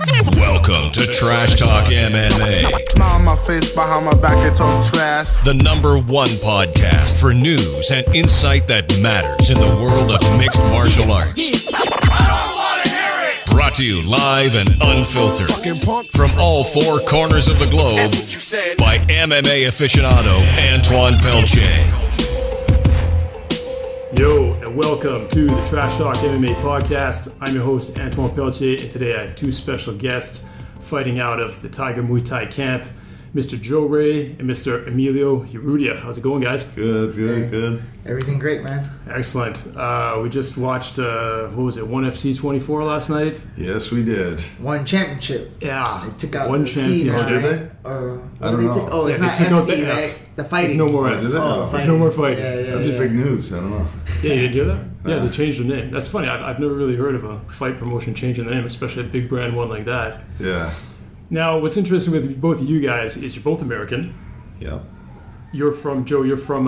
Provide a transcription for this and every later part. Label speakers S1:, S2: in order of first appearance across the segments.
S1: Welcome to Trash Talk MMA.
S2: Smile on my face, behind my back, they talk trash.
S1: The #1 podcast for news and insight that matters in the world of mixed martial arts. Brought to you live and unfiltered from all four corners of the globe by MMA aficionado Antoine Pelche.
S3: Yo, and welcome to the Trash Talk MMA podcast. I'm your host, Antoine Pelche, and today I have two special guests fighting out of the Tiger Muay Thai camp, Mr. Joe Ray and Mr. Emalo Urrutia. How's it going, guys?
S4: Good.
S5: Everything great, man.
S3: Excellent. We just watched, ONE FC 24 last night?
S4: Yes, we did.
S5: One championship.
S3: Yeah.
S5: They took out
S3: One
S5: the C now,
S3: championship.
S5: right?
S4: Did they?
S5: I don't know. Oh, it's
S3: Yeah,
S5: not
S3: they took out
S5: FC,
S3: the F.
S5: right? The fighting.
S3: There's no more
S4: Did they?
S3: There's no more fighting.
S5: Yeah,
S4: That's big news. I don't know.
S3: Yeah, you didn't hear that? Yeah, they changed the name. That's funny. I've never really heard of a fight promotion changing the name, especially a big brand one like that.
S4: Yeah.
S3: Now, what's interesting with both of you guys is you're both American.
S4: Yeah.
S3: You're from, Joe,
S4: I'm from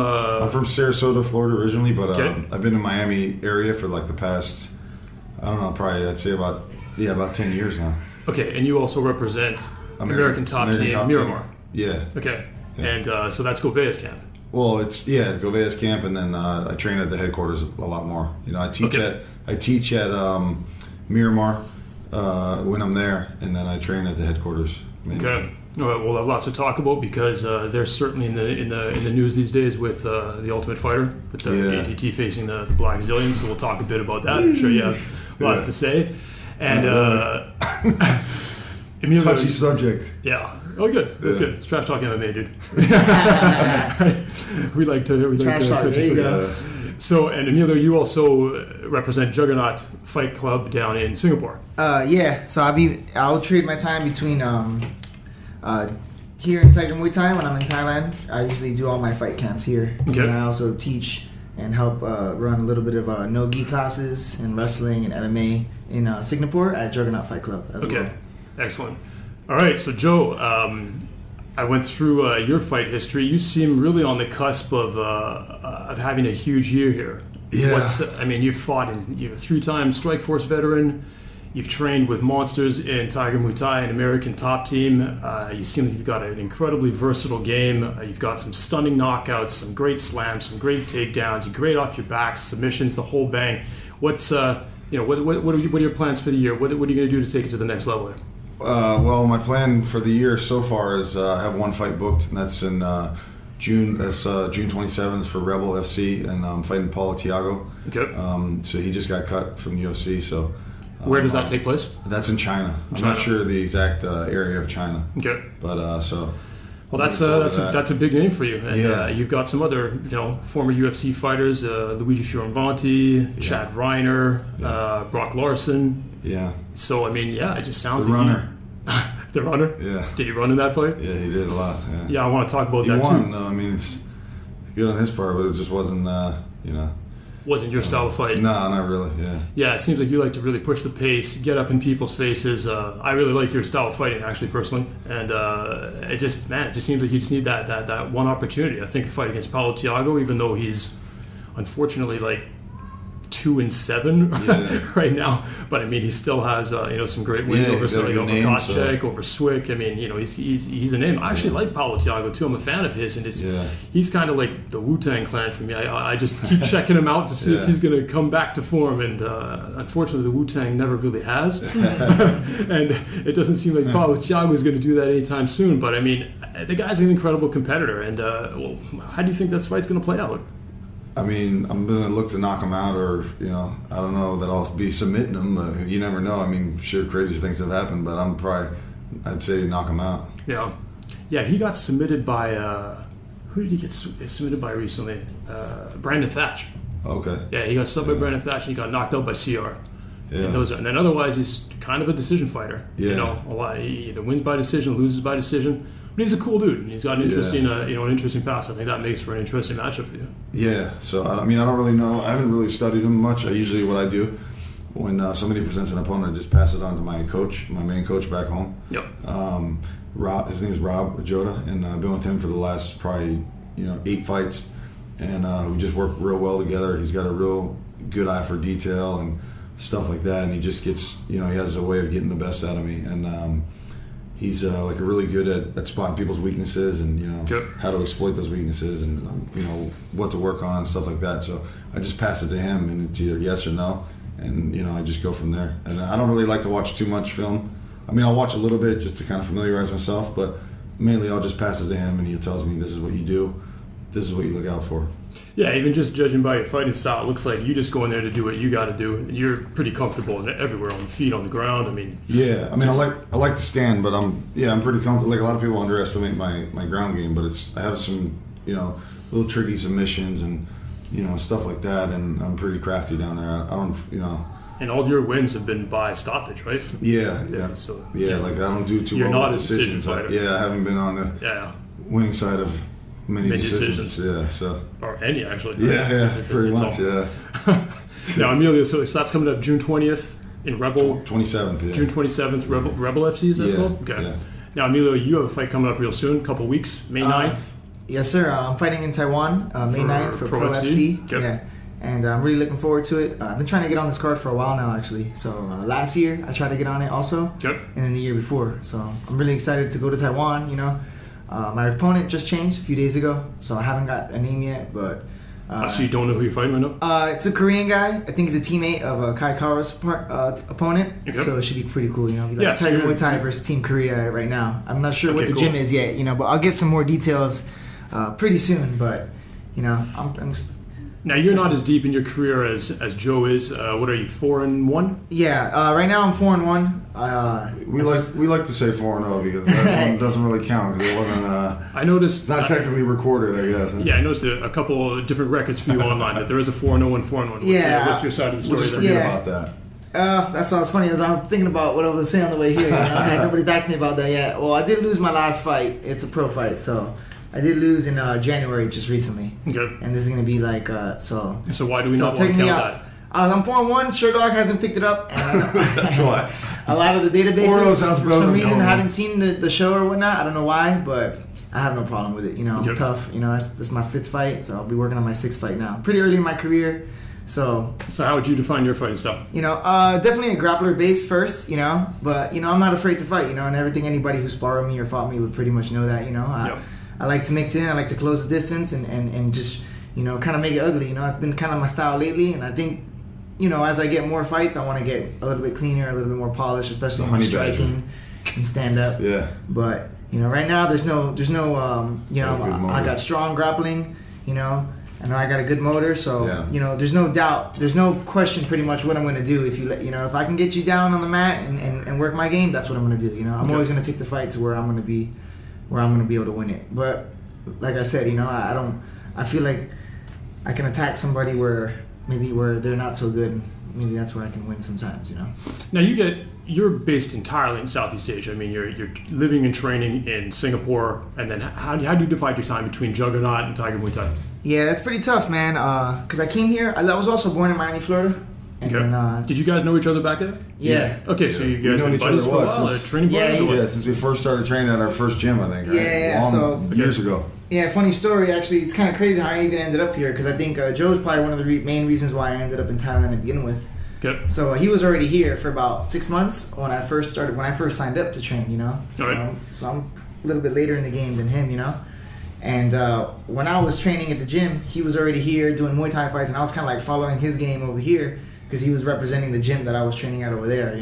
S4: Sarasota, Florida originally, but
S3: Okay.
S4: I've been in Miami area for like the past, I don't know, probably I'd say about 10 years now.
S3: Okay, and you also represent American top team, Miramar.
S4: Yeah.
S3: Okay,
S4: Yeah.
S3: and so that's Govea's camp.
S4: Well, it's Govea's camp, and then I train at the headquarters a lot more. You know, I teach at Miramar when I'm there, and then I train at the headquarters. Mainly.
S3: Okay, all right, we'll have lots to talk about because they're certainly in the news these days with the Ultimate Fighter, with the ATT facing the Black Zillions. So we'll talk a bit about that. I'm sure you have lots to say. And Emalo,
S4: Touchy subject.
S3: yeah. Oh, good. That's good. It's Trash Talk MMA, dude. we like to
S5: Trash talk, there you go.
S3: So, and Emalo, you also represent Juggernaut Fight Club down in Singapore.
S5: Yeah. So I'll trade my time between here in Tiger Muay Thai when I'm in Thailand. I usually do all my fight camps here.
S3: Okay.
S5: And I also teach and help run a little bit of no-gi classes and wrestling and MMA in Singapore at Juggernaut Fight Club as well.
S3: Excellent. All right, so Joe, I went through your fight history. You seem really on the cusp of having a huge year here.
S4: Yeah.
S3: You've fought, you're a 3-time Strikeforce veteran. You've trained with monsters in Tiger Muay Thai, an American top team. You seem like you've got an incredibly versatile game. You've got some stunning knockouts, some great slams, some great takedowns. You're great off your back, submissions, the whole bang. What are your plans for the year? What are you going to do to take it to the next level here?
S4: Well, my plan for the year so far is I have one fight booked, and that's in June. That's June 27th for Rebel FC, and I'm fighting Paulo.
S3: Okay.
S4: So he just got cut from UFC. So
S3: where does that take place?
S4: That's in China. I'm not sure the exact area of China.
S3: Okay.
S4: But
S3: Well, that's a big name for you, and you've got some other former UFC fighters, Luigi Fioravanti, Chad Reiner, Brock Larson.
S4: Yeah.
S3: So it just sounds
S4: the
S3: like
S4: runner.
S3: The runner.
S4: Yeah.
S3: Did he run in that fight?
S4: Yeah, he did a lot. Yeah.
S3: Yeah, I want to talk about that
S4: he won,
S3: too.
S4: though. It's good on his part, but it just wasn't.
S3: Wasn't your style of fight?
S4: No, not really. Yeah.
S3: Yeah, it seems like you like to really push the pace, get up in people's faces. I really like your style of fighting, actually, personally. And it just seems like you just need that one opportunity. I think a fight against Paulo, even though he's unfortunately 2-7 right now, but he still has some great wins over Koscheck, over Swick. He's a name. I actually like Paulo too. I'm a fan of his, and he's kind of like the Wu-Tang Clan for me. I just keep checking him out to see if he's going to come back to form, and unfortunately the Wu-Tang never really has, and it doesn't seem like Paulo Thiago is going to do that anytime soon. But the guy's an incredible competitor, and how do you think this fight's going to play out?
S4: I'm going to look to knock him out, or, I don't know that I'll be submitting him. You never know. Sure, crazy things have happened, but I'd say knock him out. Yeah.
S3: Yeah, he got submitted by, who did he get submitted by recently? Brandon Thatch.
S4: Okay.
S3: Yeah, he got subbed by Brandon Thatch, and he got knocked out by CR.
S4: Yeah.
S3: And then otherwise, he's kind of a decision fighter.
S4: Yeah.
S3: He either wins by decision, loses by decision. But he's a cool dude, and he's got an interesting, an interesting pass. I think that makes for an interesting matchup for you.
S4: Yeah. So I don't really know. I haven't really studied him much. What I do when somebody presents an opponent, I just pass it on to my coach, my main coach back home.
S3: Yep.
S4: Rob, his name is Rob Jota, and I've been with him for the last probably 8 fights, and we just work real well together. He's got a real good eye for detail, and stuff like that, and he just gets, he has a way of getting the best out of me, and he's like really good at spotting people's weaknesses and how to exploit those weaknesses and what to work on and stuff like that. So I just pass it to him, and it's either yes or no, and I just go from there. And I don't really like to watch too much film. I mean, I'll watch a little bit just to kind of familiarize myself, but mainly I'll just pass it to him, and he tells me, this is what you do, this is what you look out for.
S3: Yeah, even just judging by your fighting style, it looks like you just go in there to do what you got to do, and you're pretty comfortable everywhere, on the feet, on the ground. I mean,
S4: I like to stand, but I'm pretty comfortable. Like, a lot of people underestimate my ground game, but I have some little tricky submissions and stuff like that, and I'm pretty crafty down there. I don't
S3: And all your wins have been by stoppage, right?
S4: Yeah.
S3: So
S4: like I don't do too
S3: you're
S4: well
S3: not
S4: with decisions. I haven't been on the winning side of many decisions. Yeah, so
S3: or any actually.
S4: Yeah, pretty much.
S3: Now, Emilio, so that's coming up June 20th in Rebel.
S4: 27th. Yeah.
S3: June 27th, Rebel FC. Is that called? Okay. Yeah. Now, Emilio, you have a fight coming up real soon, a couple weeks, May 9th.
S5: Yes, sir. I'm fighting in Taiwan, May 9th for Pro FC.
S3: Okay.
S5: Yeah. And I'm really looking forward to it. I've been trying to get on this card for a while now, actually. So last year, I tried to get on it also.
S3: Yep.
S5: And then the year before. So I'm really excited to go to Taiwan, My opponent just changed a few days ago, so I haven't got a name yet, but...
S3: so you don't know who you're fighting right now?
S5: It's a Korean guy. I think he's a teammate of Kai Kara's opponent.
S3: Okay.
S5: So it should be pretty cool, Tiger Muay Thai versus Team Korea right now. I'm not sure what the gym is yet, but I'll get some more details pretty soon, but, I'm
S4: Now, you're not as deep in your career as Joe is. What are you, 4-1?
S5: Yeah, right now I'm 4-1.
S4: We like to say 4-0 because that one doesn't really count because it wasn't.
S3: I noticed
S4: it's not technically recorded, I guess.
S3: Yeah, I noticed a couple of different records for you online that there is a 4-0 and 4-1. What's your side of the story?
S4: We'll just forget about that.
S5: That's what was funny. I was thinking about what I was saying on the way here. Nobody's asked me about that yet. Well, I did lose my last fight. It's a pro fight, so I did lose in January just recently.
S3: Okay.
S5: And this is gonna be like so.
S3: So why do we not want to count that?
S5: I'm 4-1. Sherdog hasn't picked it up, and I know
S4: that's why.
S5: A lot of the databases for some reason haven't seen the show or whatnot. I don't know why, but I have no problem with it. I'm tough. That's my 5th fight, so I'll be working on my 6th fight now. Pretty early in my career. So
S3: how would you define your fighting style?
S5: Definitely a grappler base first, but I'm not afraid to fight, and everything anybody who sparred me or fought me would pretty much know that, I like to mix it in, I like to close the distance and just, kind of make it ugly, it's been kind of my style lately, and I think, as I get more fights, I want to get a little bit cleaner, a little bit more polished, especially in striking and stand up.
S4: Yeah.
S5: But, right now there's no I got strong grappling, I know I got a good motor, so there's no doubt, there's no question pretty much what I'm going to do. If I can get you down on the mat and work my game, that's what I'm going to do. I'm always going to take the fight to where I'm going to be able to win it. But like I said, I feel like I can attack somebody where they're not so good. Maybe that's where I can win sometimes.
S3: Now you're based entirely in Southeast Asia. I mean, you're living and training in Singapore, and then how do you divide your time between Juggernaut and Tiger Muay Thai?
S5: Yeah, that's pretty tough, man. Because I came here. I was also born in Miami, Florida. And then,
S3: did you guys know each other back there?
S5: Yeah.
S3: Okay, so you guys been buddies for a while? Training buddies?
S4: Yeah, since we first started training at our first gym, I think. Right?
S5: Yeah,
S4: years ago.
S5: Yeah, funny story. Actually, it's kind of crazy how I even ended up here because I think Joe's probably one of the main reasons why I ended up in Thailand to begin with.
S3: Okay.
S5: So he was already here for about 6 months when I first signed up to train. So I'm a little bit later in the game than him. And when I was training at the gym, he was already here doing Muay Thai fights, and I was kind of like following his game over here because he was representing the gym that I was training at over there,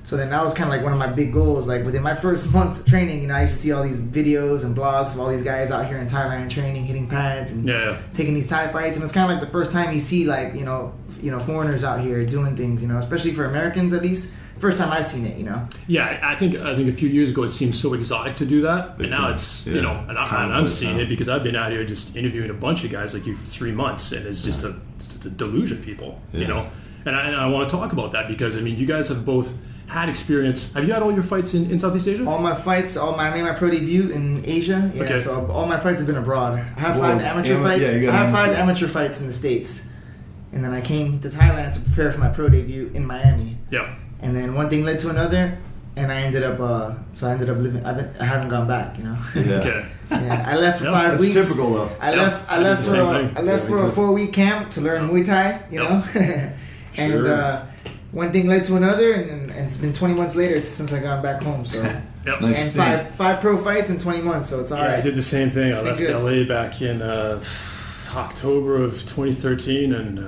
S5: So then that was kind of like one of my big goals. Like within my first month of training, I used to see all these videos and blogs of all these guys out here in Thailand training, hitting pads and taking these Thai fights. And it's kind of like the first time you see like, foreigners out here doing things, especially for Americans at least. First time I've seen it,
S3: Yeah, I think a few years ago it seemed so exotic to do that, but now it's and I'm seeing it because I've been out here just interviewing a bunch of guys like you for 3 months, and it's just a deluge of people, And I want to talk about that because you guys have both had experience. Have you had all your fights in Southeast Asia?
S5: All my fights, I made my pro debut in Asia. Yeah, okay. So all my fights have been abroad. I have 5 amateur fights. I have 5 amateur fights in the States, and then I came to Thailand to prepare for my pro debut in Miami.
S3: Yeah.
S5: And then one thing led to another, and I ended up living. I haven't gone back,
S4: Yeah.
S3: Okay.
S5: Yeah, I left for 5 weeks.
S4: That's typical though.
S5: I left for a 4-week camp to learn Muay Thai, and one thing led to another, and it's been 20 months later since I got back home. So
S3: Yep.
S4: Nice
S5: and five pro fights in 20 months, so it's all right.
S3: I did the same thing.
S5: It's
S3: I
S5: been
S3: left
S5: good.
S3: LA back in October of 2013, and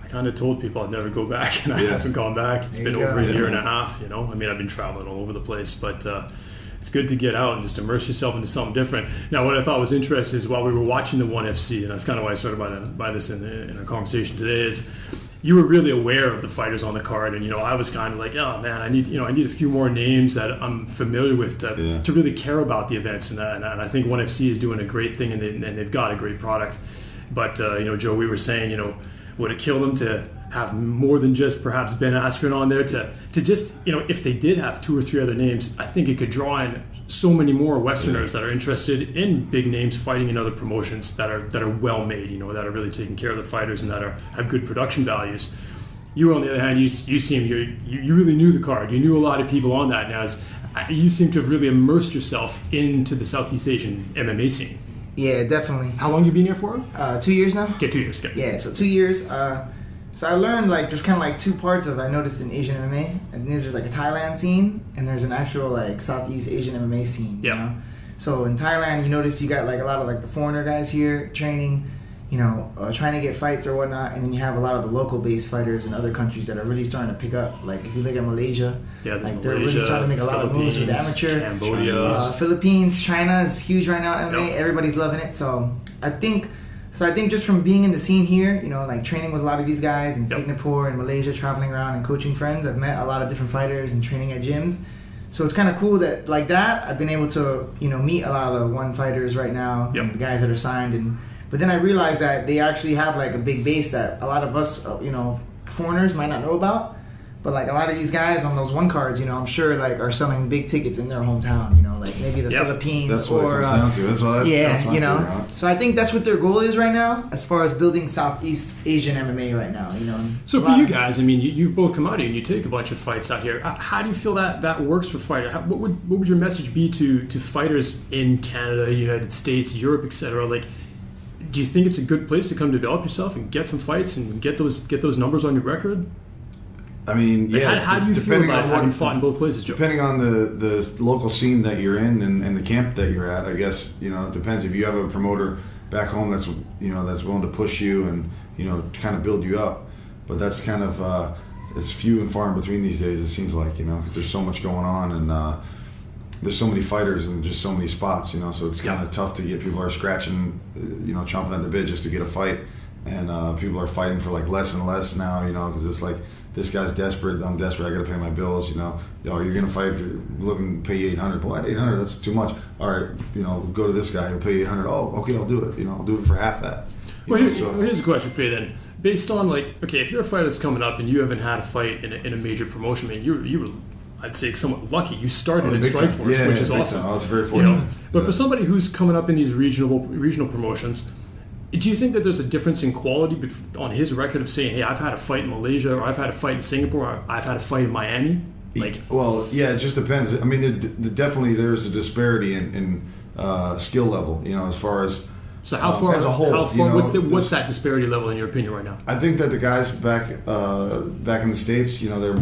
S3: I kind of told people I'd never go back, and I haven't gone back. It's been over a year and a half. You know, I mean, I've been traveling all over the place, but it's good to get out and just immerse yourself into something different. Now, what I thought was interesting is while we were watching the ONE FC, and that's kind of why I started by this in our conversation today, is you were really aware of the fighters on the card, and I was kind of like, oh man, I need a few more names that I'm familiar with to really care about the events, and I think ONE FC is doing a great thing, and they've got a great product. But Joe, we were saying, would it kill them to have more than just perhaps Ben Askren on there to just if they did have 2 or 3 other names, I think it could draw in so many more Westerners that are interested in big names fighting in other promotions that are well made, that are really taking care of the fighters and that have good production values. You, on the other hand, you seem you really knew the card. You knew a lot of people on that. Now, you seem to have really immersed yourself into the Southeast Asian MMA scene.
S5: Yeah, definitely.
S3: How long you been here for?
S5: 2 years now.
S3: Okay, 2 years. Okay.
S5: Yeah, so 2 years. So I learned there's kind of 2 parts of I noticed in Asian MMA, and there's a Thailand scene and there's an actual Southeast Asian MMA scene.
S3: Yeah.
S5: You know? So in Thailand, you notice you got a lot of the foreigner guys here training, trying to get fights or whatnot, and then you have a lot of the local based fighters in other countries that are really starting to pick up. Like if you look at Malaysia, they're really starting to make a lot of moves with the amateur.
S3: Cambodia,
S5: Philippines, China is huge right now in MMA. Yep. Everybody's loving it. So I think just from being in the scene here, training with a lot of these guys in Singapore and Malaysia, traveling around and coaching friends, I've met a lot of different fighters and training at gyms. So it's kind of cool that I've been able to meet a lot of the ONE fighters right now, the guys that are signed, but then I realized that they actually have a big base that a lot of us foreigners might not know about. But a lot of these guys on those ONE cards, I'm sure are selling big tickets in their hometown, maybe the Philippines.
S4: That's what it comes down to. That's what
S5: So I think that's what their goal is right now, as far as building Southeast Asian MMA right now.
S3: So for you guys, I mean, you've both come out here and you take a bunch of fights out here. How do you feel that works for fighters? What would your message be to fighters in Canada, United States, Europe, etc.? Do you think it's a good place to come develop yourself and get some fights and get those numbers on your record?
S4: I mean,
S3: how do you feel about having fought in both places, Joe?
S4: Depending on the local scene that you're in and the camp that you're at, I guess, it depends. If you have a promoter back home that's willing to push you and, kind of build you up. But that's kind of, it's few and far in between these days, it seems like, because there's so much going on and there's so many fighters and just so many spots, so it's kind of tough to get people are scratching, chomping at the bit just to get a fight. And people are fighting for less and less now, because it's this guy's desperate, I'm desperate, I gotta pay my bills, you're gonna fight if you're looking to pay you $800. Well, at $800, that's too much. All right, go to this guy, he'll pay you $800. Oh, okay, I'll do it. I'll do it for half that.
S3: Here's a question for you then. Based on if you're a fighter that's coming up and you haven't had a fight in a major promotion, I mean, you were, I'd say, somewhat lucky. You started in Strikeforce, which is awesome.
S4: I was very fortunate.
S3: But for somebody who's coming up in these regional promotions, do you think that there's a difference in quality on his record of saying, hey, I've had a fight in Malaysia, or I've had a fight in Singapore, or I've had a fight in Miami?
S4: Well, yeah, it just depends. I mean, there's a disparity in skill level, as far as...
S3: So how far,
S4: as a whole,
S3: what's that disparity level in your opinion right now?
S4: I think that the guys back in the States, they're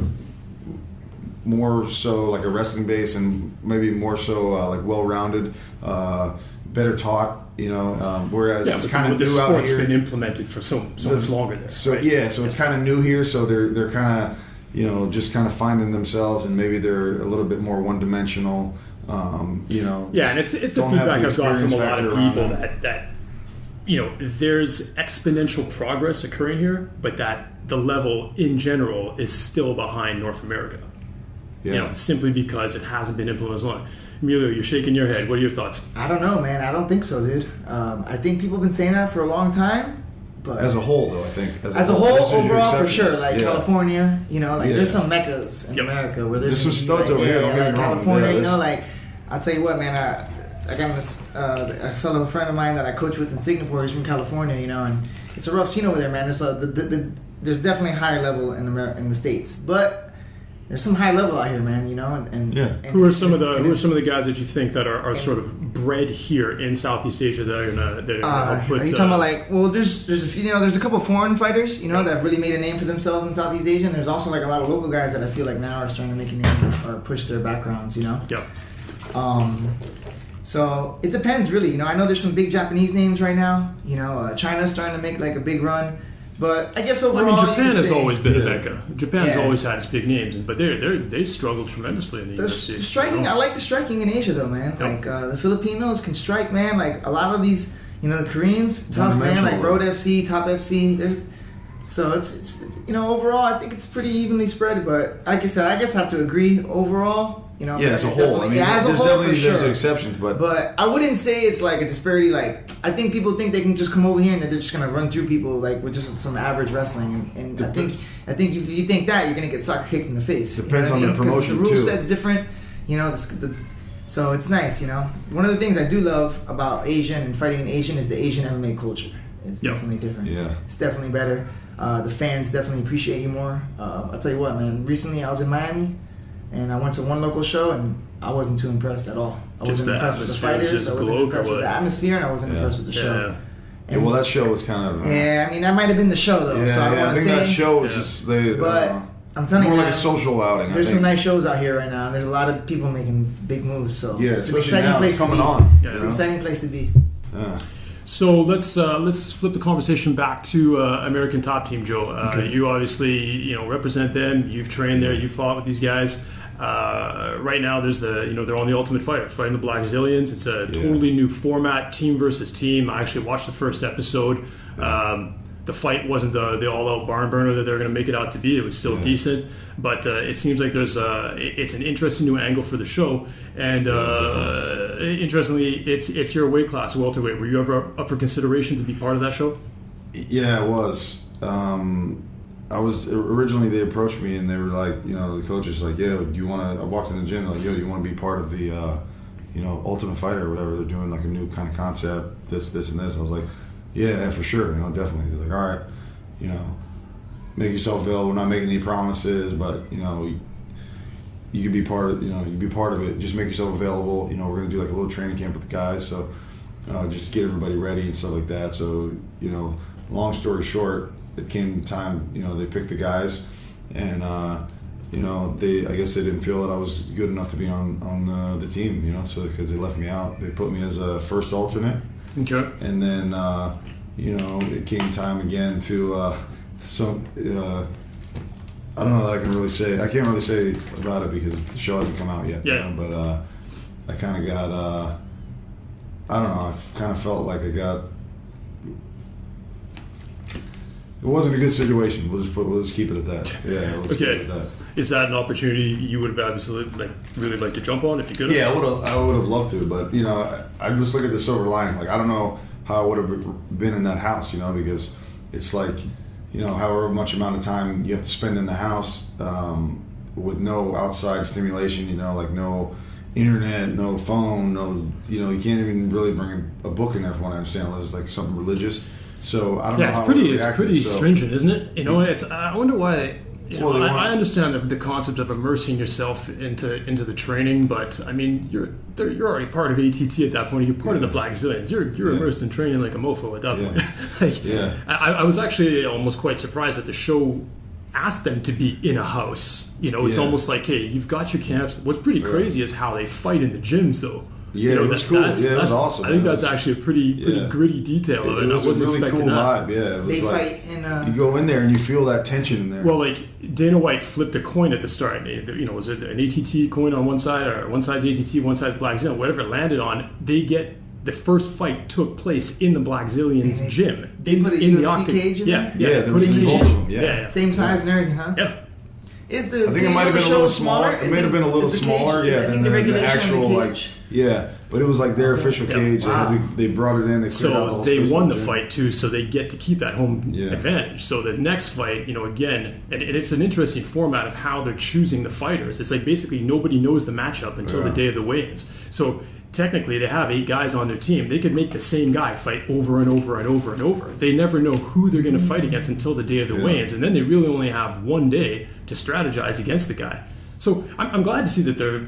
S4: more so a wrestling base and maybe more so well-rounded, better taught. Whereas it's kind of new out here.
S3: The sport's been implemented for so much longer there.
S4: So right? So it's kind of new here. So they're kind of just kind of finding themselves, and maybe they're a little bit more one-dimensional. And it's the feedback I've got from a lot of people that there's exponential progress occurring here, but that the level in general is still behind North America. Simply because it hasn't been implemented as long. Emilio, you're shaking your head. What are your thoughts?
S5: I don't know, man. I don't think so, dude. I think people have been saying that for a long time. But
S4: as a whole, though, I think.
S5: As a whole, overall, for sure. California, there's some meccas in America where there's
S4: some studs over here.
S5: California, I'll tell you what, man. I got a fellow friend of mine that I coach with in Singapore. He's from California, and it's a rough scene over there, man. There's definitely a higher level in the States, but there's some high level out here, man. You know, and
S3: who are some of the guys that you think that are sort of bred here in Southeast Asia that are gonna help put?
S5: Are you talking about like? Well, there's there's a couple foreign fighters, that have really made a name for themselves in Southeast Asia, and there's also like a lot of local guys that I feel like now are starting to make a name or push their backgrounds.
S3: Yep.
S5: So it depends, really. I know there's some big Japanese names right now. China's starting to make like a big run. But I guess overall,
S3: Japan has always been a mecca. Japan's always had its big names, but they struggled tremendously in the UFC.
S5: Striking, I like the striking in Asia though, man. Yep. Like the Filipinos can strike, man. Like a lot of these, the Koreans, tough, man. Like Road FC, Top FC. So it's overall, I think it's pretty evenly spread. But like I said, I guess I have to agree overall.
S4: As a whole.
S5: As a whole, for sure.
S4: There's exceptions, but
S5: I wouldn't say it's like a disparity. Like I think people think they can just come over here and they're just gonna run through people like with just some average wrestling. And I think if you think that, you're gonna get soccer kicked in the face.
S4: Depends on the promotion too.
S5: The rule set's different. So it's nice. One of the things I do love about Asian and fighting in Asian is the Asian MMA culture. It's definitely different.
S4: Yeah,
S5: it's definitely better. The fans definitely appreciate you more. I'll tell you what, man. Recently, I was in Miami. And I went to one local show, and I wasn't too impressed at all. I wasn't impressed with the fighters. I wasn't impressed with the atmosphere, and I wasn't impressed with the show.
S4: And that show was kind of...
S5: that might have been the show, though. So I don't want to say...
S4: I think that show was just...
S5: But I'm telling you,
S4: more like a social outing.
S5: There's some nice shows out here right now. There's a lot of people making big moves. So
S4: it's an exciting place to be.
S5: It's an exciting place to be.
S3: So let's flip the conversation back to American Top Team, Joe. You obviously represent them. You've trained there. You fought with these guys. Right now, there's they're on the Ultimate Fighter fighting the Blackzilians. It's a totally new format, team versus team. I actually watched the first episode. The fight wasn't the all-out barn burner that they're going to make it out to be. It was still decent, but it seems like it's an interesting new angle for the show. And interestingly, it's your weight class, welterweight. Were you ever up for consideration to be part of that show?
S4: Yeah, it was. I was originally, they approached me and they were like, the coach is like, yo, do you want to? I walked in the gym like, yo, do you want to be part of the, Ultimate Fighter or whatever? They're doing like a new kind of concept, this, and this. I was like, yeah, for sure, definitely. They're like, all right, make yourself available. We're not making any promises, but you could be part of, you could be part of it. Just make yourself available. We're gonna do like a little training camp with the guys, so just to get everybody ready and stuff like that. So long story short, it came time, they picked the guys, and I guess they didn't feel that I was good enough to be on the team, so because they left me out, they put me as a first alternate.
S3: Okay.
S4: And then it came time again to I don't know that I can really say. I can't really say about it because the show hasn't come out yet.
S3: Yeah.
S4: But I kind of got I don't know. I kind of felt like I got. It wasn't a good situation. We'll just keep it at that. Yeah. We'll keep it at that.
S3: Is that an opportunity you would have absolutely really like to jump on if you could?
S4: Yeah, I would have loved to, but I just look at the silver lining. Like I don't know how I would have been in that house, because it's like, however much amount of time you have to spend in the house with no outside stimulation, like no internet, no phone, no, you can't even really bring a book in there from what I understand, unless it's like something religious. So I don't know.
S3: It's pretty stringent, isn't it? I wonder why. I understand the concept of immersing yourself into the training, but I mean, you're already part of ATT at that point. You're part of the Blackzilians. You're immersed in training like a mofo at that point. I was actually almost quite surprised that the show asked them to be in a house. It's almost like, hey, you've got your camps. What's pretty crazy is how they fight in the gyms, though.
S4: Yeah, it was cool. It was awesome.
S3: I think that's actually a pretty gritty detail of it.
S4: It was a really cool vibe. Yeah, it was
S5: they fight in.
S4: You go in there and you feel that tension in there.
S3: Well, like Dana White flipped a coin at the start. Was it an ATT coin on one side, or one side's ATT, one side's Blackzilian? Whatever it landed on, the first fight took place in the Blackzilians gym.
S5: They put a UFC cage in there.
S4: Yeah, there was a gym. Yeah,
S5: same size and everything, huh?
S3: Yeah.
S5: I think
S4: it might have been a little smaller. It may have been a little smaller, than the actual but it was like their official cage. Wow. They brought it in.
S3: They won the fight too, so they get to keep that home advantage. So the next fight, again, and it's an interesting format of how they're choosing the fighters. It's like basically nobody knows the matchup until the day of the weigh-ins. So technically, they have 8 guys on their team. They could make the same guy fight over and over and over and over. They never know who they're going to fight against until the day of the weigh-ins, and then they really only have one day to strategize against the guy. So I'm glad to see that they're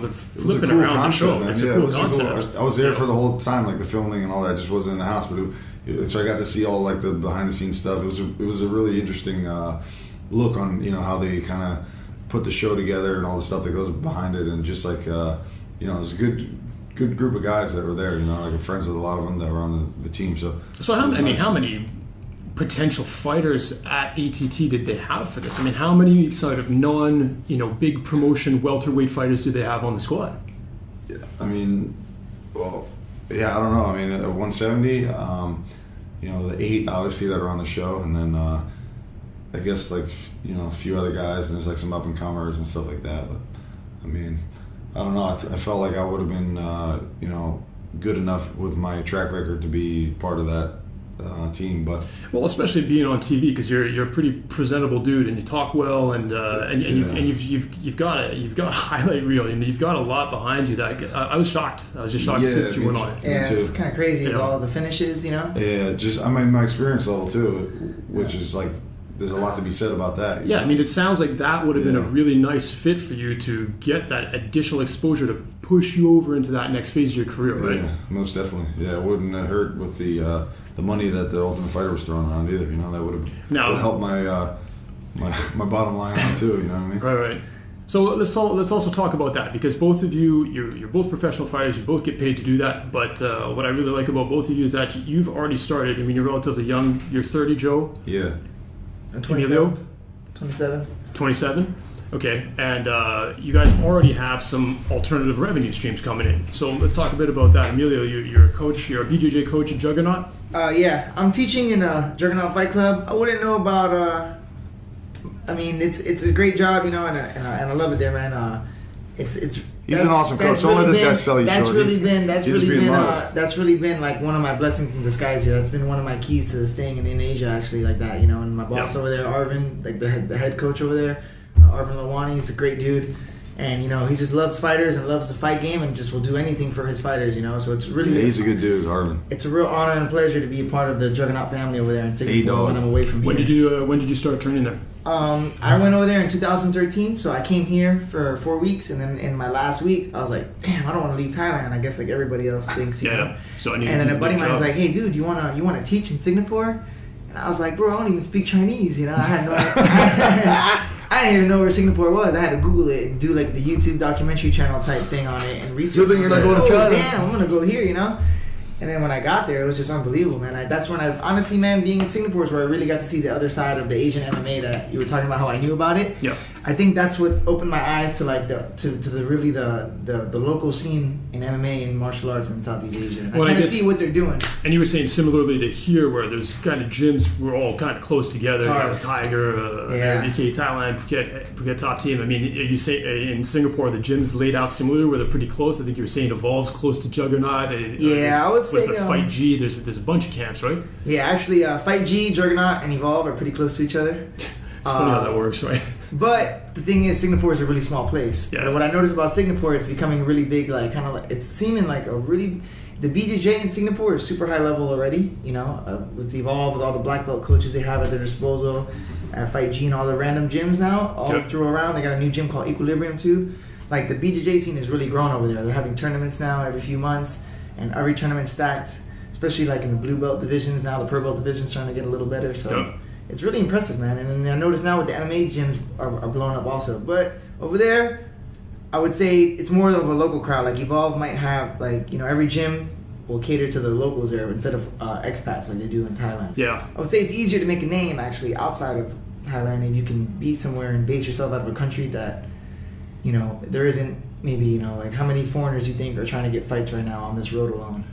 S3: flipping
S4: cool
S3: around
S4: concept,
S3: the show.
S4: man.
S3: It's
S4: yeah,
S3: a cool concept.
S4: I was there for the whole time, like the filming and all that. I just wasn't in the house, so I got to see all like the behind the scenes stuff. It was a really interesting look on how they kind of put the show together and all the stuff that goes behind it, and just like it was a good group of guys that were there. Like I'm friends with a lot of them that were on the team. So
S3: how many potential fighters at ATT did they have for this? I mean, how many sort of big promotion welterweight fighters do they have on the squad?
S4: Yeah, I mean, I don't know. I mean, at 170, the 8 obviously that are on the show, and then I guess like a few other guys, and there's like some up and comers and stuff like that. But I mean, I don't know. I felt like I would have been good enough with my track record to be part of that team. But
S3: especially being on TV, because you're a pretty presentable dude and you talk well, and you've got a highlight reel, and you've got a lot behind you. That I was shocked. I was just shocked to see that you went on it.
S5: Yeah, it's kind of crazy with all the finishes,
S4: Yeah, just my experience level too, which is like there's a lot to be said about that.
S3: Yeah, I mean, it sounds like that would have been a really nice fit for you to get that additional exposure to push you over into that next phase of your career, right?
S4: Yeah, most definitely. Yeah, it wouldn't have hurt with the money that the Ultimate Fighter was throwing around either. That would have helped my bottom line out too. You know what I mean?
S3: Right. So let's also talk about that, because both of you, you're both professional fighters. You both get paid to do that. But what I really like about both of you is that you've already started. I mean, you're relatively young. You're 30, Joe.
S4: Yeah.
S5: And 27.
S3: 27. Okay, and you guys already have some alternative revenue streams coming in. So let's talk a bit about that. Emilio, you're a coach. You're a BJJ coach at Juggernaut.
S5: Yeah, I'm teaching in a Juggernaut Fight Club. I wouldn't know about. I mean, it's a great job, and I love it there, man.
S4: He's an awesome coach. Don't let this guy sell you short.
S5: That's really been like one of my blessings in disguise here. That's been one of my keys to staying in Asia, actually, like that. And my boss over there, Arvin, like the head coach over there, Arvin Lawani, he's a great dude, and he just loves fighters and loves the fight game, and just will do anything for his fighters. So it's really
S4: he's a good dude, Arvin.
S5: It's a real honor and pleasure to be a part of the Juggernaut family over there in Singapore when I'm away from here.
S3: When did you start training there?
S5: I went over there in 2013, so I came here for 4 weeks, and then in my last week, I was like, damn, I don't want to leave Thailand. I guess like everybody else thinks,
S3: So
S5: and then a buddy of mine was like, hey, dude, you wanna teach in Singapore? And I was like, bro, I don't even speak Chinese, I had no idea. I didn't even know where Singapore was. I had to Google it and do like the YouTube documentary channel type thing on it and research.
S4: You think you're not going to China?
S5: Damn, I'm gonna go here, And then when I got there, it was just unbelievable, man. That's when honestly, man, being in Singapore is where I really got to see the other side of the Asian MMA that you were talking about, how I knew about it.
S3: Yeah.
S5: I think that's what opened my eyes to like the local scene in MMA and martial arts in Southeast Asia. I kind of see what they're doing.
S3: And you were saying similarly to here, where there's kind of gyms, we're all kind of close together. Tiger, UK, Thailand, Phuket top team. I mean, you say in Singapore the gyms laid out similarly, where they're pretty close. I think you were saying Evolve's close to Juggernaut.
S5: I would say
S3: the Fight G. There's a bunch of camps, right?
S5: Yeah, actually, Fight G, Juggernaut, and Evolve are pretty close to each other.
S3: It's funny how that works, right?
S5: But the thing is, Singapore is a really small place.
S3: Yeah.
S5: But what I noticed about Singapore, it's becoming really big. Like it's seeming like the BJJ in Singapore is super high level already. With Evolve, with all the black belt coaches they have at their disposal, Fight G and all the random gyms now all through around. They got a new gym called Equilibrium too. Like the BJJ scene is really growing over there. They're having tournaments now every few months, and every tournament stacked. Especially like in the blue belt divisions now, the purple belt division's starting to get a little better. So. It's really impressive, man. And then I notice now with the MMA gyms are blowing up also. But over there, I would say it's more of a local crowd. Like Evolve might have every gym will cater to the locals there instead of expats like they do in Thailand.
S3: Yeah.
S5: I would say it's easier to make a name actually outside of Thailand if you can be somewhere and base yourself out of a country that there isn't maybe like how many foreigners you think are trying to get fights right now on this road alone.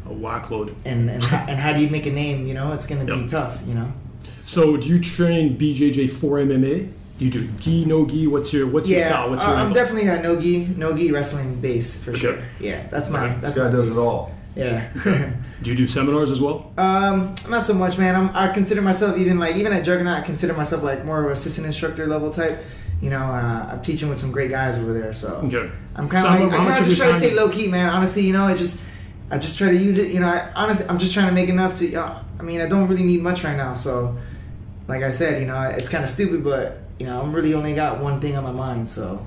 S3: A whackload.
S5: And how do you make a name? It's going to be tough.
S3: So do you train BJJ for MMA? Do you do gi, no gi? What's your style? What's your
S5: I'm definitely a no gi wrestling base for sure. Yeah, that's my.
S4: This guy does it all.
S5: Yeah.
S3: Do you do seminars as well?
S5: Not so much, man. I consider myself even at Juggernaut. I consider myself like more of an assistant instructor level type. I'm teaching with some great guys over there, so I'm kind of I just try to stay low key, man. Honestly, I just try to use it. I'm just trying to make enough to. I don't really need much right now, so. Like I said, it's kind of stupid, but I'm really only got one thing on my mind, so.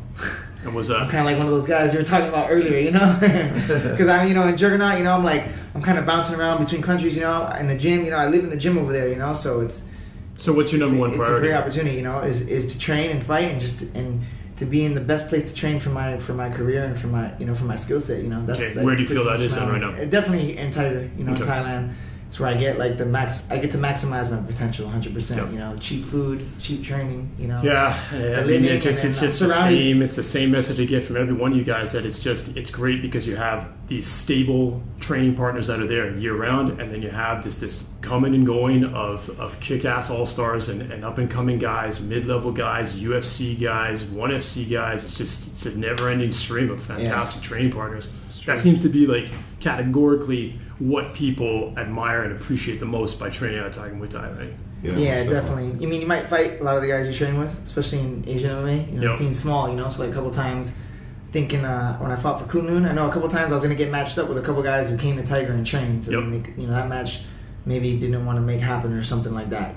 S3: And what's that?
S5: I'm kind of like one of those guys you were talking about earlier, because I'm, in Juggernaut, I'm kind of bouncing around between countries, in the gym, I live in the gym over there, so it's.
S3: So what's your number one priority?
S5: It's a great opportunity, is to train and fight and to be in the best place to train for my career and for my skill set, That's
S3: okay. Where do you feel that is then right now?
S5: Definitely in Tiger, in Thailand. It's where I get like I get to maximize my potential 100%. Cheap food, cheap training.
S3: Yeah, I mean, it's the same message I get from every one of you guys, that it's great because you have these stable training partners that are there year round, and then you have just this coming and going of kick-ass all-stars and up-and-coming guys, mid-level guys, UFC guys, 1FC guys. It's a never-ending stream of fantastic training partners. That seems to be like categorically what people admire and appreciate the most by training at Tiger Muay Thai, right?
S5: Yeah, definitely. You might fight a lot of the guys you train with, especially in Asian MMA. It seems small, so like a couple times, thinking when I fought for Kunlun, I know a couple times I was going to get matched up with a couple guys who came to Tiger and trained. So that match maybe didn't want to make happen or something like that,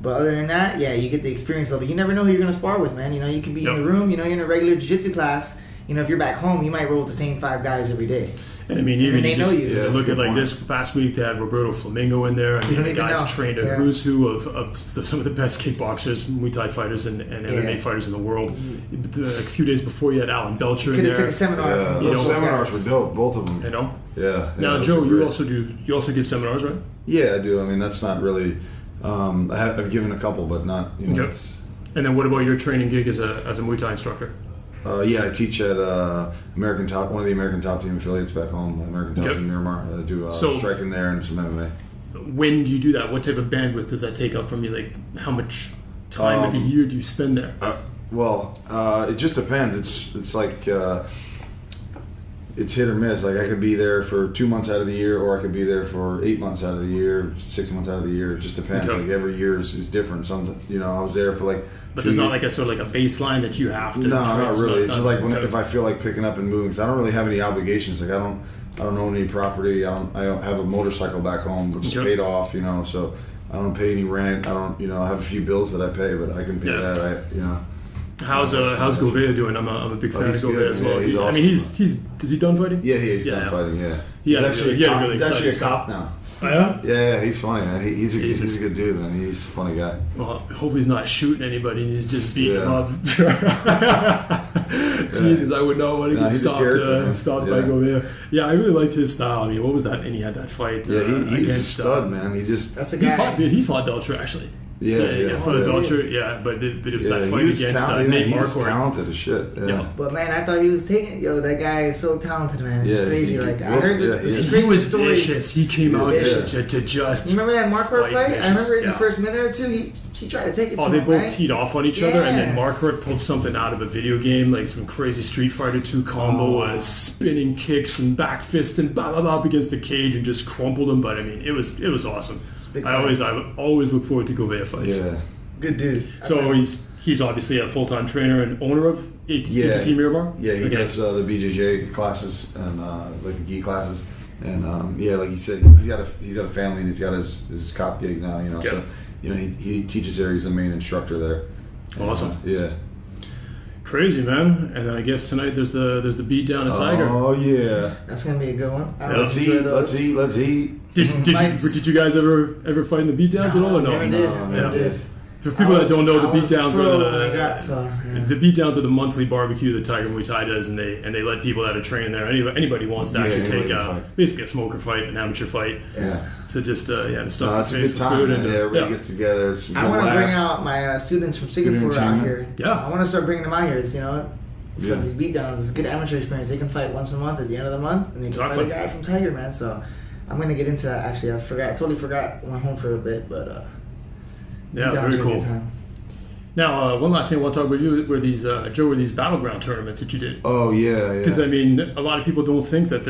S5: But other than that, you get the experience level. You never know who you're going to spar with, man. You could be in the room, you're in a regular jiu-jitsu class. If you're back home, you might roll with the same 5 guys every day.
S3: And I mean, even
S5: they know you.
S3: Look at like this past week, they had Roberto Flamingo in there. I mean, the guys trained a who's who of some of the best kickboxers, Muay Thai fighters, and MMA fighters in the world. A few days before, you had Alan Belcher in there.
S5: Could have taken a seminar from
S4: those seminars were dope, both of them. Yeah.
S3: Now, Joe, you also give seminars, right?
S4: Yeah, I do. I mean, that's not really. I've given a couple, but not.
S3: And then, what about your training gig as a Muay Thai instructor?
S4: I teach at one of the American Top Team affiliates back home, American Top Team Miramar. I do striking there and some MMA.
S3: When do you do that? What type of bandwidth does that take up from you? Like, how much time of the year do you spend there?
S4: It just depends. It's like it's hit or miss. Like, I could be there for 2 months out of the year, or I could be there for 8 months out of the year, 6 months out of the year. It just depends. Like, every year is different. I was there for like.
S3: But there's not like a sort of like a baseline that you have to.
S4: No, not really. It's just like if I feel like picking up and moving, because I don't really have any obligations. Like, I don't own any property. I don't have a motorcycle back home, which is paid off. So I don't pay any rent. I don't. I have a few bills that I pay, but I can pay that.
S3: How's Gouveia doing? I'm a big fan of Gouveia as well.
S4: He's awesome.
S3: I mean, is he done fighting?
S4: Yeah, he's done fighting. Yeah,
S3: he's
S4: actually a cop now.
S3: Oh, yeah?
S4: Yeah, he's funny, man. He's a good dude, man. He's a funny guy.
S3: Well, hopefully he's not shooting anybody and he's just beating them up. Jesus, I would not want to get stopped by Gouveia. Yeah, I really liked his style. I mean, what was that? And he had that fight.
S4: He's a stud, man.
S5: That's a guy.
S3: He fought Belcher, actually.
S4: Yeah.
S3: For the Belcher, but it was that fight against Nate Marquardt.
S4: He's talented as shit. Yeah.
S5: But man, I thought he was taking. That guy is so talented, man. It's crazy. I heard
S3: he was vicious. He came out to just.
S5: You remember that Marquardt fight? I remember in the first minute or two, he tried to take it.
S3: They both teed off on each other, and then Marquardt pulled something out of a video game, like some crazy Street Fighter 2 combo, spinning kicks and back fists and blah blah blah up against the cage and just crumpled him. But I mean, it was awesome. I always look forward to Gouveia fights.
S5: Yeah, good dude.
S3: So he's obviously a full-time trainer and owner of Team Miramar.
S4: Yeah, he does the BJJ classes and like the gi classes, and like he said, he's got a family and he's got his cop gig now. So he teaches there. He's the main instructor there.
S3: Awesome.
S4: Yeah.
S3: Crazy, man. And then I guess tonight there's the beat down at Tiger.
S4: Oh yeah,
S5: that's gonna be a good one.
S4: Let's eat.
S3: Did you guys ever fight in the beatdowns at all or no?
S5: Never did.
S3: For people that don't know, the beatdowns
S5: are
S3: the beatdowns are the monthly barbecue that Tiger Muay Thai does, and they let people that are training there. Anybody wants to actually take basically a smoker fight, an amateur fight.
S4: Yeah.
S3: So just the stuff
S4: to taste for food, and everybody gets together.
S5: I want to bring out my students from Singapore out here.
S3: Yeah.
S5: I want to start bringing them out here. For these beatdowns, it's a good amateur experience. They can fight once a month at the end of the month, and they can fight a guy from Tiger, man. So I'm gonna get into that. Actually, I totally forgot. Went home for a bit, but
S3: very cool. Now, one last thing I want to talk about you were these battleground tournaments that you did.
S4: Oh yeah.
S3: Because I mean, a lot of people don't think that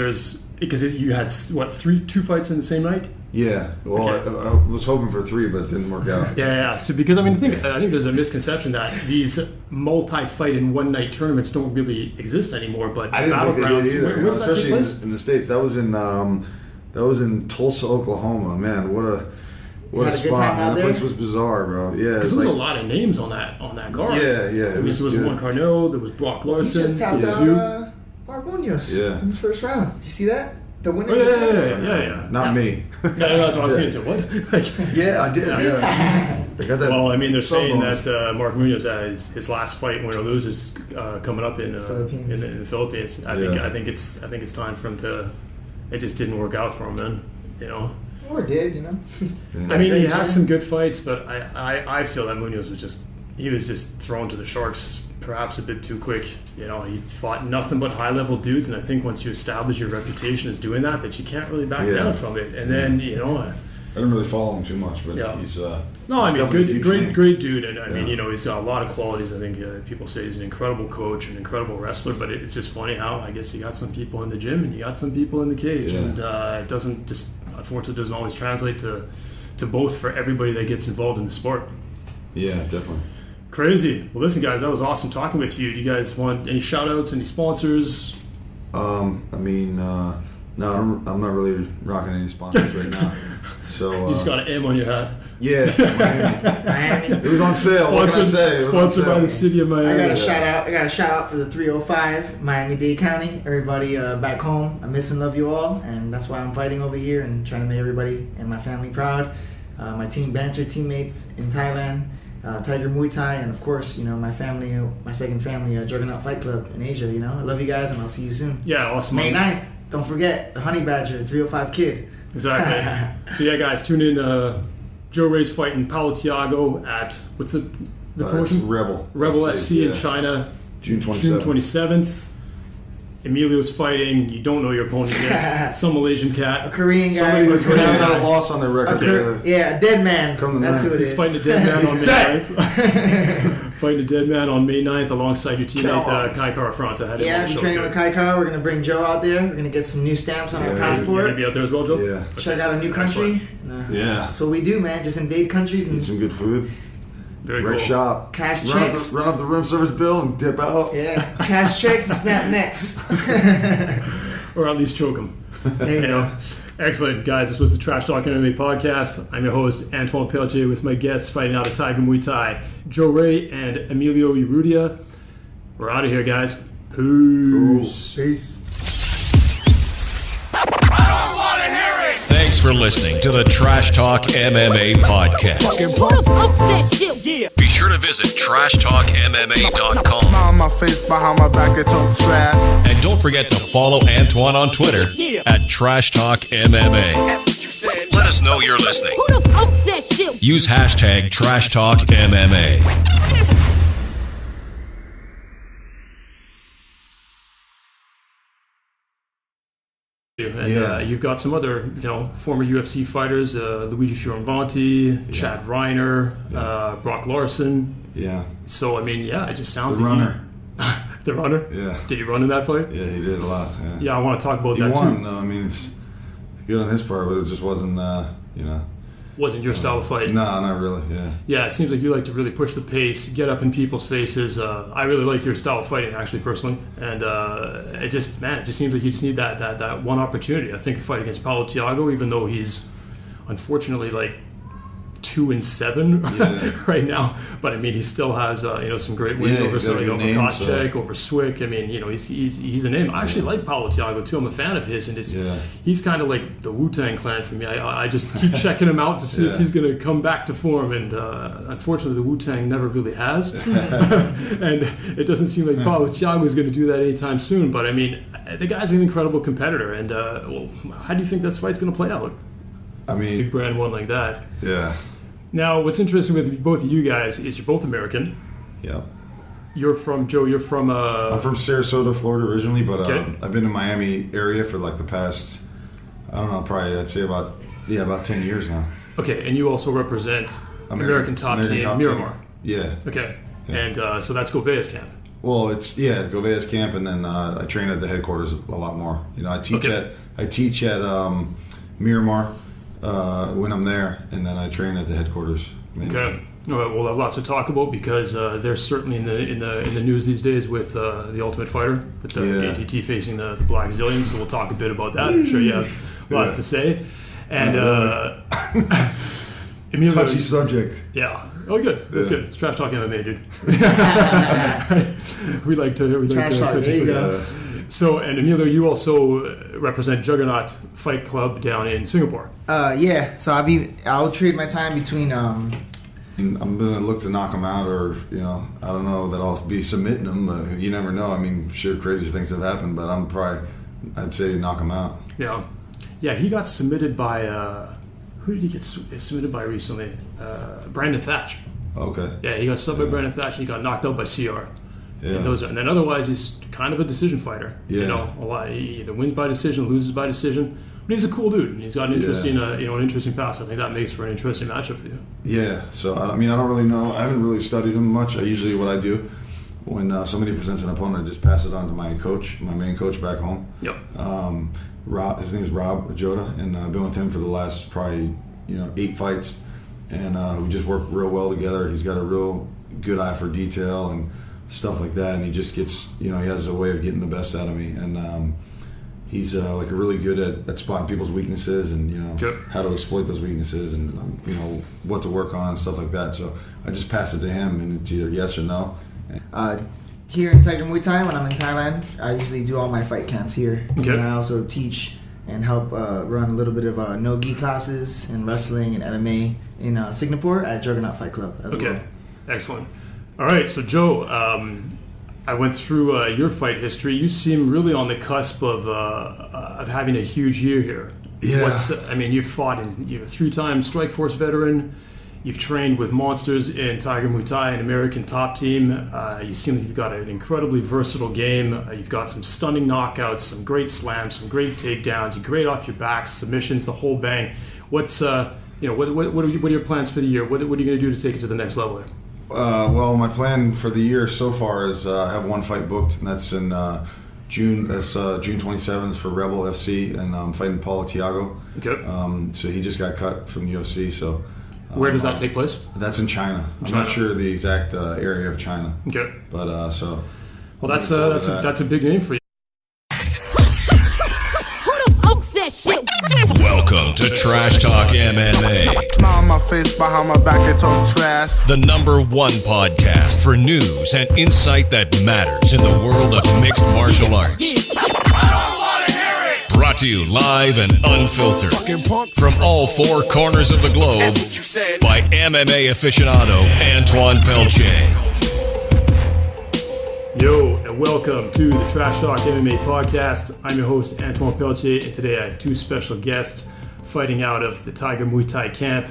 S3: because you had two fights in the same night.
S4: Yeah. Well, I was hoping for 3, but it didn't work out.
S3: Yeah. So because I think there's a misconception that these multi-fight in one night tournaments don't really exist anymore. But
S4: I didn't think they did either.
S3: Where does that take place?
S4: In the States. That was in Tulsa, Oklahoma. Man, what What a spot, man. That place was bizarre, bro. Yeah.
S3: Because there was a lot of names on that card.
S4: Yeah.
S3: There was Juan Carnot, there was Brock Larson.
S5: He just tapped out Mark Munoz in the first round. Did you see that? The winner.
S3: Yeah.
S4: Not me.
S3: That's what I'm saying. So what?
S4: Yeah, I did. Yeah. They got that.
S3: Well, I mean, they're saying that Mark Munoz has his last fight, win or lose, is coming up in the Philippines. I think it's time for him to. It just didn't work out for him, then. You know.
S5: Or it did, you know.
S3: I mean, he had some good fights, but I feel that Munoz was just thrown to the sharks perhaps a bit too quick. You know, he fought nothing but high-level dudes, and I think once you establish your reputation as doing that you can't really back down from it. And then, you know...
S4: I didn't really follow him too much, but he's...
S3: No, I mean, great dude, and I mean, you know, he's got a lot of qualities. I think people say he's an incredible coach, an incredible wrestler, but it's just funny how, I guess, you got some people in the gym and you got some people in the cage, and it doesn't just... Unfortunately, doesn't always translate to both for everybody that gets involved in the sport.
S4: Yeah, definitely.
S3: Crazy. Well, listen, guys, that was awesome talking with you. Do you guys want any shout-outs, any sponsors?
S4: I mean, no, I'm not really rocking any sponsors right now. So
S3: you just got an M on your hat.
S4: Yeah, Miami. It was on sale.
S3: Sponsored by the city of Miami.
S5: I got a shout out for the 305 Miami-Dade County. Everybody back home, I miss and love you all, and that's why I'm fighting over here and trying to make everybody and my family proud. My team banter teammates in Thailand, Tiger Muay Thai, and of course, you know, my family, my second family, Juggernaut Fight Club in Asia. You know, I love you guys, and I'll see you soon.
S3: Yeah, awesome.
S5: May 9th. Don't forget the Honey Badger 305 Kid.
S3: Exactly. So yeah, guys, tune in. Joe Ray's fighting Paulo Thiago at what's the promotion? Rebel FC in China,
S4: June 27th.
S3: Emilio's fighting. You don't know your opponent yet. Some Malaysian cat,
S5: a Korean guy.
S4: Somebody who's got a loss on their record.
S5: A dead man. That's who it is.
S3: He's fighting a dead man on May 9th. Fighting a dead man on May 9th alongside your teammate Kai Kara-France.
S5: I've been training with Kai Kara. We're going to bring Joe out there. We're going to get some new stamps on our passport.
S3: You're going to be out there as well, Joe?
S4: Yeah.
S5: Check out a new country. That's what we do, man. Just invade countries. And
S4: eat some good food.
S3: Very
S4: Great
S3: cool.
S4: shop.
S5: Cash checks.
S4: Run up the room service bill and dip out.
S5: Yeah. Cash checks and snap necks.
S3: Or at least choke them.
S5: There you go.
S3: Excellent, guys. This was the Trash Talk MMA podcast. I'm your host, Antoine Peltier, with my guests fighting out of Tiger Muay Thai, Joe Ray and Emalo Urrutia. We're out of here, guys. Peace.
S4: Cool.
S5: Peace.
S1: Thanks for listening to the Trash Talk MMA podcast. Be sure to visit trashtalkmma.com.
S2: On my face, behind my back, they talk trash.
S1: And don't forget to follow Antoine on Twitter at Trash Talk MMA. Let us know you're listening. Use hashtag Trash Talk MMA.
S3: And you've got some other, former UFC fighters, Luigi Fioravanti, Chad Reiner, Brock Larson.
S4: Yeah.
S3: So, I mean, it just sounds
S4: the
S3: like
S4: runner.
S3: The runner?
S4: Yeah.
S3: Did he run in that fight?
S4: Yeah, he did a lot.
S3: Yeah, I want to talk about that
S4: too. He won,
S3: too.
S4: though. I mean, it's good on his part, but it just wasn't,
S3: Wasn't your style of fight?
S4: No, not really,
S3: Yeah, it seems like you like to really push the pace, get up in people's faces. I really like your style of fighting, actually, personally. And it just seems like you just need that one opportunity. I think a fight against Paulo Thiago, even though he's unfortunately 2-7 right now, but I mean he still has some great wins over somebody over Koscheck, over Swick. I mean he's a name. I actually like Paulo Thiago too. I'm a fan of his, and he's kind of like the Wu-Tang Clan for me. I just keep checking him out to see if he's going to come back to form, and unfortunately the Wu-Tang never really has, and it doesn't seem like Paulo Thiago is going to do that anytime soon. But I mean the guy's an incredible competitor, and how do you think this fight's going to play out?
S4: I mean,
S3: big brand one like that.
S4: Yeah.
S3: Now, what's interesting with both of you guys is you're both American.
S4: Yep.
S3: You're from, Joe, I'm from
S4: Sarasota, Florida originally, but I've been in Miami area for the past, I don't know, probably I'd say about 10 years now.
S3: Okay, and you also represent American top team, Miramar.
S4: Yeah.
S3: Okay, and so that's Gouvea's camp.
S4: Well, it's Gouvea's camp, and then I train at the headquarters a lot more. I teach at Miramar. When I'm there, and then I train at the headquarters.
S3: Okay. All right, well, we'll have lots to talk about because they're certainly in the news these days with the Ultimate Fighter, with the ATT facing the Black Zillions. So we'll talk a bit about that. I'm sure you have lots to say. And
S4: touchy subject.
S3: Yeah. Oh, good. That's good. It's Trash Talk MMA, dude. we like to
S5: Trash Talk. There you go.
S3: So, and Emilio, you also represent Juggernaut Fight Club down in Singapore.
S5: Yeah. So I'll trade my time between.
S4: I'm gonna look to knock him out, or I don't know that I'll be submitting him. You never know. I mean, sure, crazy things have happened, but I'd say knock him out.
S3: Yeah. He got submitted by. Who did he get submitted by recently? Brandon Thatch.
S4: Okay.
S3: Yeah, he got subbed by Brandon Thatch and he got knocked out by CR.
S4: Yeah.
S3: And then otherwise he's kind of a decision fighter.
S4: Yeah.
S3: A lot. He either wins by decision, loses by decision. But he's a cool dude. And he's got an interesting, an interesting past. I think that makes for an interesting matchup for you.
S4: Yeah. So I don't really know. I haven't really studied him much. What I do when somebody presents an opponent, I just pass it on to my coach, my main coach back home.
S3: Yep.
S4: His name is Rob Jota, and I've been with him for the last probably 8 fights, and we just work real well together. He's got a real good eye for detail and stuff like that, and he just gets he has a way of getting the best out of me, and he's like really good at spotting people's weaknesses and how to exploit those weaknesses and what to work on and stuff like that. So I just pass it to him, and it's either yes or no.
S5: Here in Tiger Muay Thai, when I'm in Thailand, I usually do all my fight camps here.
S3: Okay.
S5: And I also teach and help run a little bit of no-gi classes and wrestling and MMA in Singapore at Juggernaut Fight Club as well.
S3: Excellent. All right, so Joe, I went through your fight history. You seem really on the cusp of having a huge year here.
S4: Yeah.
S3: You've fought, you're a 3-time Strikeforce veteran. You've trained with monsters in Tiger Muay Thai, an American top team. You seem like you've got an incredibly versatile game. You've got some stunning knockouts, some great slams, some great takedowns. You're great off your back, submissions, the whole bang. What are your plans for the year? What are you going to do to take it to the next level here?
S4: Well, my plan for the year so far is I have one fight booked, and that's in June. That's June 27th for Rebel FC, and I'm fighting Paulo.
S3: Okay.
S4: So he just got cut from UFC. So.
S3: Where does that take place?
S4: That's in China. I'm not sure the exact area of China.
S3: Okay.
S4: But so.
S3: Well, that's a big name for you.
S1: Welcome to Trash Talk MMA.
S2: Smile on my face, behind my back, they talk trash.
S1: The #1 podcast for news and insight that matters in the world of mixed martial arts. Brought to you live and unfiltered from all 4 corners of the globe by MMA aficionado Antoine Pelche.
S3: Yo, and welcome to the Trash Talk MMA podcast. I'm your host, Antoine Pelche, and today I have 2 special guests fighting out of the Tiger Muay Thai camp,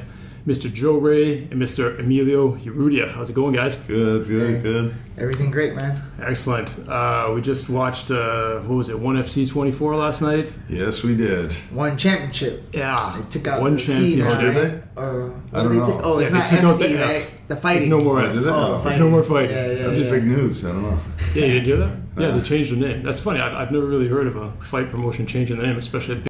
S3: Mr. Joe Ray and Mr. Emalo Urrutia. How's it going, guys?
S4: Good.
S5: Everything great, man.
S3: Excellent. We just watched, ONE FC 24 last night?
S4: Yes, we did.
S5: One championship.
S3: Yeah.
S5: They took out
S3: one
S5: the C now,
S3: championship.
S5: right?
S4: Did they? I don't know.
S5: It's
S3: Yeah,
S5: not
S3: they took out
S5: FC,
S3: the F.
S5: right? The fighting.
S3: There's no more F.
S4: Did they?
S3: There's no more fighting.
S4: That's big news. I don't know.
S3: Yeah, you didn't hear that? Yeah, they changed the name. That's funny. I've never really heard of a fight promotion changing the name, especially